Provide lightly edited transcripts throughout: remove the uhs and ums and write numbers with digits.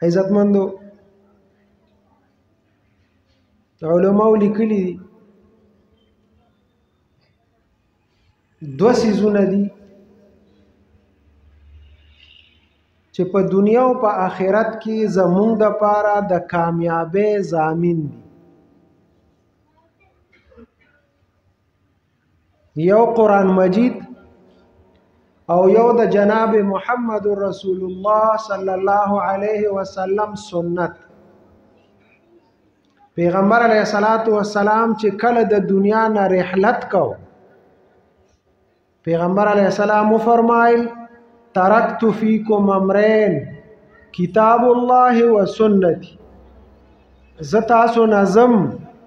عزتمندو علماء لیکلي دي دوه څیزونه دي چې په دنیا او په آخرت کې زمونږ د پاره د کامیابی ضامن دي. یو قرآن مجید او یو د جناب محمد رسول الله صلی الله علیه وسلم سنت. پیغمبر علیه السلام چې کله د دنیا نه رحلت کو، پیغمبر علیه السلام فرمایل ترکت فیکم امرین کتاب الله و سنتی، زه تاسو نظم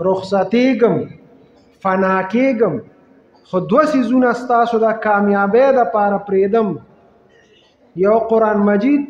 رخصتیږم فنا کېږم خو دوه څیزونه ستاسو د کامیابۍ دپاره پرېږدم، یو قرآن مجید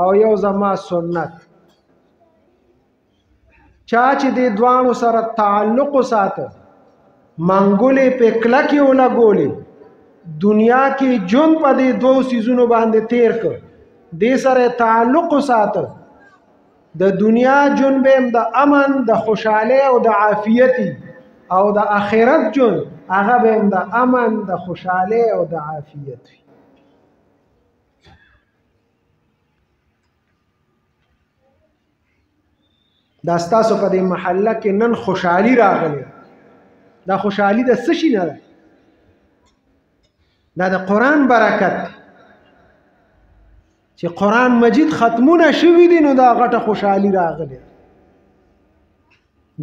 او یو زما سنت. چا چې دې دواړو سره تعلق وساته، منګولې پې کلکې ولګولې، دنیا کې ژوند په دې دوو څیزونو باندې تیر کړ، دې سره تعلق وساته، د دنیا ژوند به هم د امن د خوشحالۍ او د عافیت او د آخرت ژوند هغه به هم د امن د خوشحالۍ او د عافیت وي. دا ستاسو په دې محله کې نن خوشحالي راغلی، دا خوشحالي د څه شي نه ده؟ دا د قرآن برکت دی چې قرآن مجید ختمونه شوي دي، نو دا غټه خوشحالي راغلی.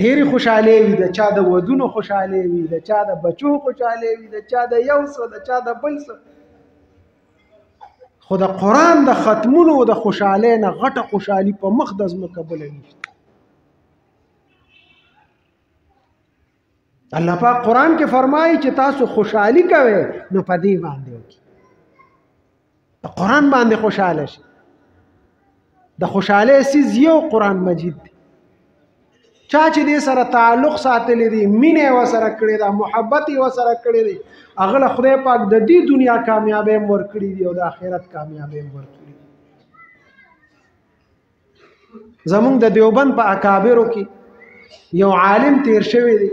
ډېرې خوشحالۍ وي، د چا د ودونو خوشحالۍ وي، د چا د بچو خوشحالۍ وي، د چا د یو څه، د چا د بل څه، خو د قرآن د ختمونو د خوشحالۍ نه غټه خوشحالي په مخ د ځمکه بله نشته. الله پاک قرآن کې فرمایي چې تاسو خوشحالي کوئ نو په دې باندې وکړئ، د قرآن باندې خوشحاله شي. د خوشحالۍ څیز یو قرآن مجید دی. چا چې دې سره تعلق ساتلی دی، مینه یې ورسره کړې ده، محبت یې ورسره کړی دی، هغه له خدای پاک د دې دنیا کامیابۍ هم ورکړي دي او د آخرت کامیابۍ هم ورکړي دي. زمونږ د دیوبند په اکابرو کې یو عالم تیر شوی دی،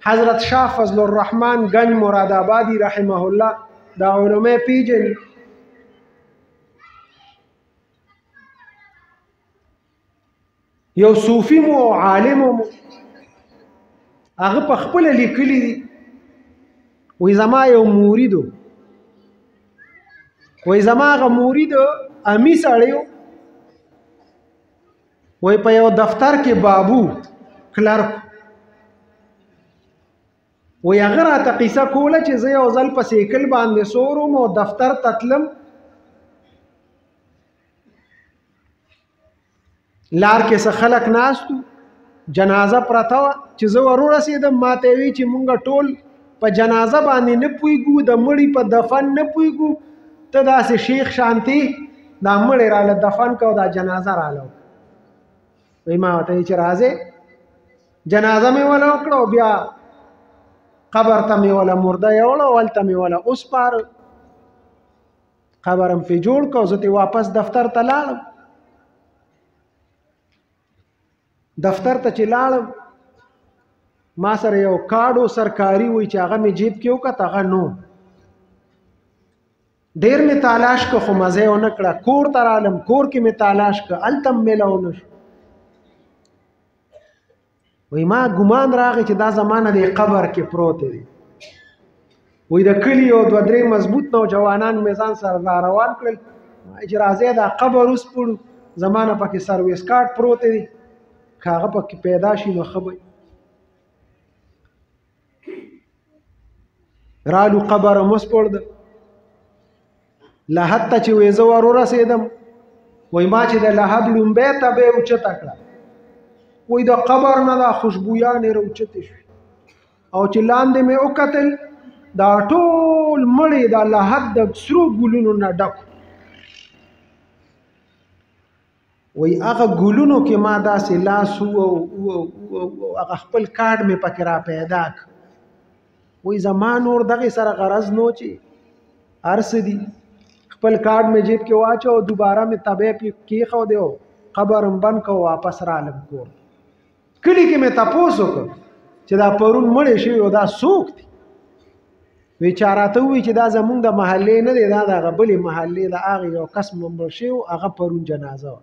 حضرت شاه فضل الرحمن گنج مراد آبادی رحمه الله. دا علماء پیژني. یو صوفي مو او عالم مو، هغه په خپله لیکلي دي، وایي زما یو مرید و، وایي زما هغه مرید امي سړی و، وایي په یو دفتر کې بابو کلرک، وایي هغه راته قصه کوله چې زه یو ځل په سیکل باندې سور وم او دفتر ته تلم، لار کې څه خلک ناست وو، جنازه پرته وه، چې زه ور ورسېدم ما ته یې وی چې مونږ ټول په جنازه باندې نه پوهېږو، د مړي په دفن نه پوهېږو، ته داسې شیخ شانتي دا مړی راله دفن کو، دا جنازه راله. وایي ما ورته وی چې راځې، جنازه مې وله وکړه او بیا قبر ته مې وله مرده یوړه، هلته مې وله وسپاره، قبر هم پې جوړ کړ، زه ترې واپس دفتر ته لاړم. دفتر ته چې لاړم ما سره یو کارډ سرکاري وایي چې هغه مې جیب کې وکړه، هغه نو. ډېر مې تالاش کړه خو مزه یې ونه کړه. کور ته رالم، کور کې مې تالاش کړه، هلته هم میله ونه شو. وایي ما ګمان راغی چې دا زمانه د قبر کې پروت دی. وایي د کلي یو دوه درې مضبوط نوجوانان مې ځان سره را روان کړل، چې راځئ دا قبر وسپړو، زمانه پکې سرویس کارت پروت دی، که هغه پکې پیدا شي نو ښه به. رالو قبر هم وسپړده، لحد ته چې وایي زه ور ورسېدم، وایي ما چې د لحد لومبۍ تبه یې اوچته کړه، وایي د قبر نه دا خوشبویانې راوچتې شوې، او چې لاندې مې وکتل دا ټول مړې دا لحد د سرو ګلونو نه ډک. وایي هغه ګلونو کې ما داسې لاس هغه خپل کارډ مې پکې را پیدا کړ. وایي زما نور دغې سره غرض نو چې هر څه دي خپل کارډ مې جیب کې واچو، دوباره مې تبې پې کېښودی او قبر م بند کو، واپس رالم کور. کلي کې مې تپوس وکړ چې دا پرون مړی شوي او دا څوک دي؟ وی چا راته ووایي چې دا زمونږ د محلې نه دی، دا د هغه بلې محلې د هغې یو کس مړ شوی و، هغه پرون جنازه وه.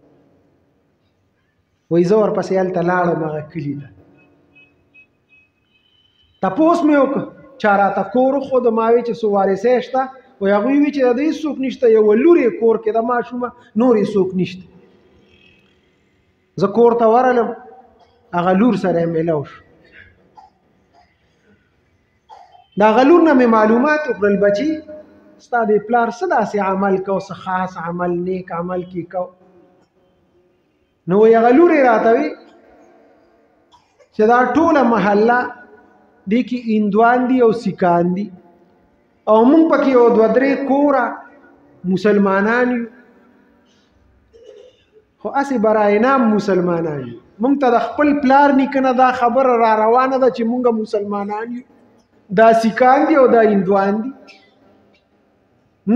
وایي زه ورپسې هلته لاړم هغه کلي ته. تپوس مې وکړ چا راته کور وښود، ما وی چې څه وارثی شته؟ وایي هغوی وی چې د ده هېڅوک نشته، یوه لور یې کور کې ده ماشومه، نور یې څوک نشته. زه کور ته ورغلم، هغه لور سره یې میلاو شو. د هغه لور نه مې معلومات وکړل بچي ستا د پلار څه داسې عمل کو، څه خاص عمل نیک عمل کې کو؟ نو وایي هغه لور یې راته وی چې دا ټوله محله دې کې هندوان دي او سیکان دي او مونږ پکې یو دوه درې کوره مسلمانان یو، خو هسې برای نام مسلمانان یو. مونږ ته د خپل پلار نیکه نه دا خبره را روانه ده چې مونږ مسلمانان یو، دا سیکان دي او دا هندوان دي.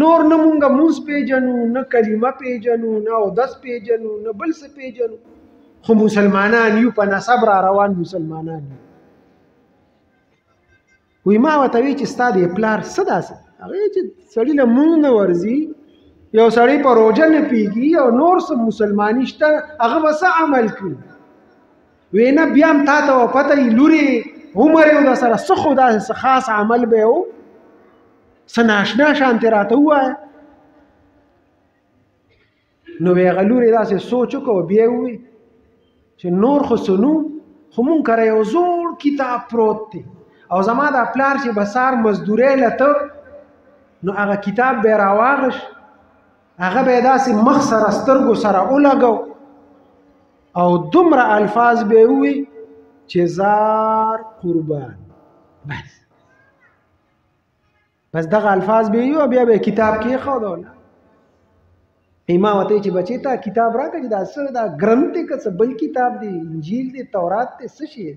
نور نه مونږ مونځ پیژنو، نه کلمه پیژنو، نه اودس پیژنو، نه بل څه پیژنو، خو مسلمانان یو، په نسب را روان مسلمانان یو. وی ما ورته وی چې ستا د پلار څه داسې؟ هغې چې سړي له مونځ نه ورځي، یو سړی په روژه نه پیږي او نور څه مسلماني شته، هغه به څه عمل کړي؟ وی نه بیا هم تا ته به پته وي لورې عمر یې د سره څه خو داسې خاص عمل به یې و، څه ناشنا شانتې راته ووایه. نو وی هغه لورې داسې سوچ وکړه او بیا یې ووایي چې نور خو څه نو، خو مونږ کره یو زوړ کتاب پروت دی او زما دا پلار چې به سهار مزدورۍ لته نو هغه کتاب به یې راواغش، هغه به یې داسې مخ سره سترګو سره ولګو او دومره الفاظ به یې ووایي چې زار قربان، بس دغه الفاظ به یو، بیا به کتاب کېښودو. ما ورته ویل چې بچې ته کتاب راکړه چې دا څه دا ګرنت دی که څه بل کتاب دی، انجیل دی، تورات دی، څه شی دی؟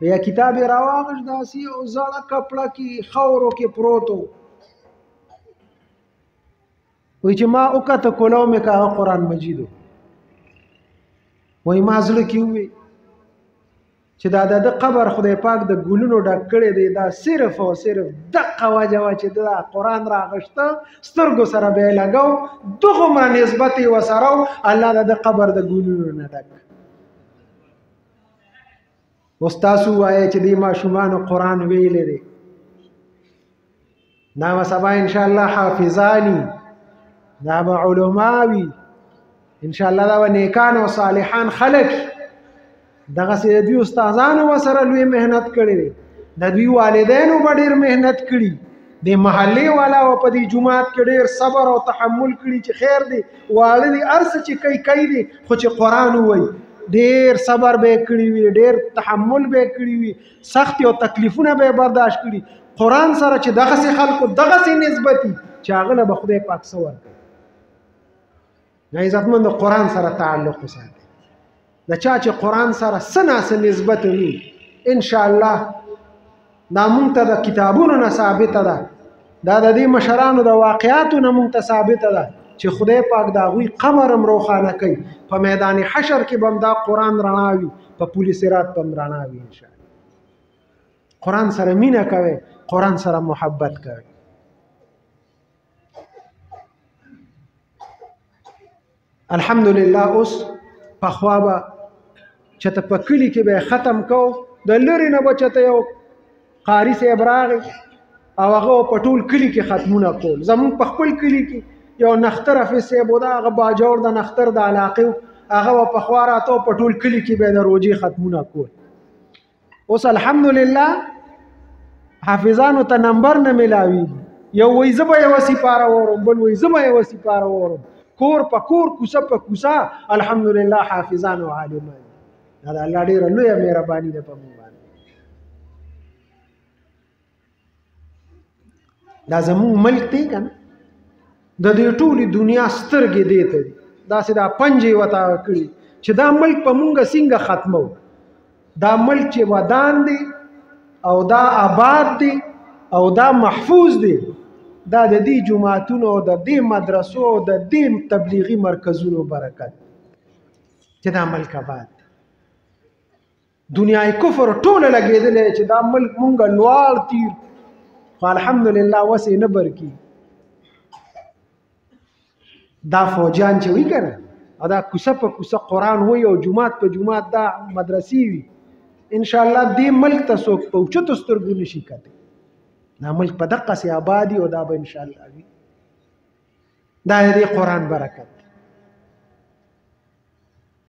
یا کتاب یې راواغېږ داسې یو زړه کپړه کې خاورو کې پروت و. وایي چې ما وکته کولو مې که هغه قرآن مجید و. وایي ما زړه کې ووی چې دا د قبر خدای پاک د ګلونو ډک کړی دی، دا صرف او صرف دقه وجه وه چې دا قرآن راغشته سترګو سره به یې لګو، دغومره نسبت یې ورسره و، الله د قبر د ګلونو نه ډک. اوس تاسو ووایئ چې دې ماشومانو قرآن ویلی دی، دا به سبا انشاءالله حافظانی، دا به علما وي، انشاءالله دا به نیکان او صالحان خلک. دغسې د دوی استادانو ورسره لوی محنت کړی دی، د دوی والدینو به ډېر محنت کړي، د محلې والا به په دې جومات کې ډېر صبر او تحمل کړي چې خیر دی واړه دي هر څه چې کوي دی، خو چې قرآن ووایي ډېر صبر به یې کړي وي، ډېر تحمل به یې کړي وي، سختې او تکلیفونه به یې برداشت کړي. قرآن سره چې دغسې خلکو دغسې نسبت وي چې هغه له به خدای پاک څه ورکوي. یا عزتمند د قرآن سره تعلق وساتئ. د چا چې قرآن سره څه ناسه نسبت وي انشاءالله دا مونږ ته د کتابونو نه ثابته ده، دا د دې مشرانو د واقعاتو نه مونږ ته ثابته ده چې خدای پاک د هغوی قبر هم روښانه کوي، په میدان حشر کې به هم دا قرآن رڼا وي، په پل صراط به هم رڼا وي. انشاءالله قرآن سره مینه کوئ، قرآن سره محبت کوئ. الحمدلله اوس پخوا به چېرته په کلي کې به ختم کو، د لرې نه به چېرته یو قاري صاحب راغی او هغه په ټول کلي کې ختمونه کول. زمونږ په خپل کلي کې یو نختر حافظ صاحب و، دا هغه باجوړ د نختر د علاقې و، هغه به پخوا راته په ټول کلي کې به د روژې ختمونه کول. اوس الحمدلله حافظانو ته نمبر نه میلاویږي، یو وایي زه به یوه سپاره وورم، بل وایي زه به یوه سپاره وورم، کور په کور کوڅه په کوڅه الحمدلله حافظان او عالمان. دا د الله ډېره لویه مهرباني ده په موږ باندې. دا زموږ ملک دی که نه، د دې ټولې دنیا سترګې دې ته دي، داسې دا پنجې ورته کړي چې دا ملک په موږ څنګه ختمو. دا ملک چې ودان دی او دا آباد دی او دا محفوظ دی، دا د دې جماعتونو د دې مدرسو د دې تبلیغي مرکزونو برکت چې دا ملک آباد دنیای کفر ټوله لګېدلې چې دا ملک مونږ لوړ تیر خو الحمدلله وسې نه برکي دا فوجان چې وي که نه او دا کوڅه په کوڅه قرآن وي او جومات په جومات دا مدرسې وي انشاءالله دې ملک ته څوک په اوچتو سترګو نشي کتلی دا ملک په دقسې آبادي او دا به انشاءالله وي دا د دې قرآن برکت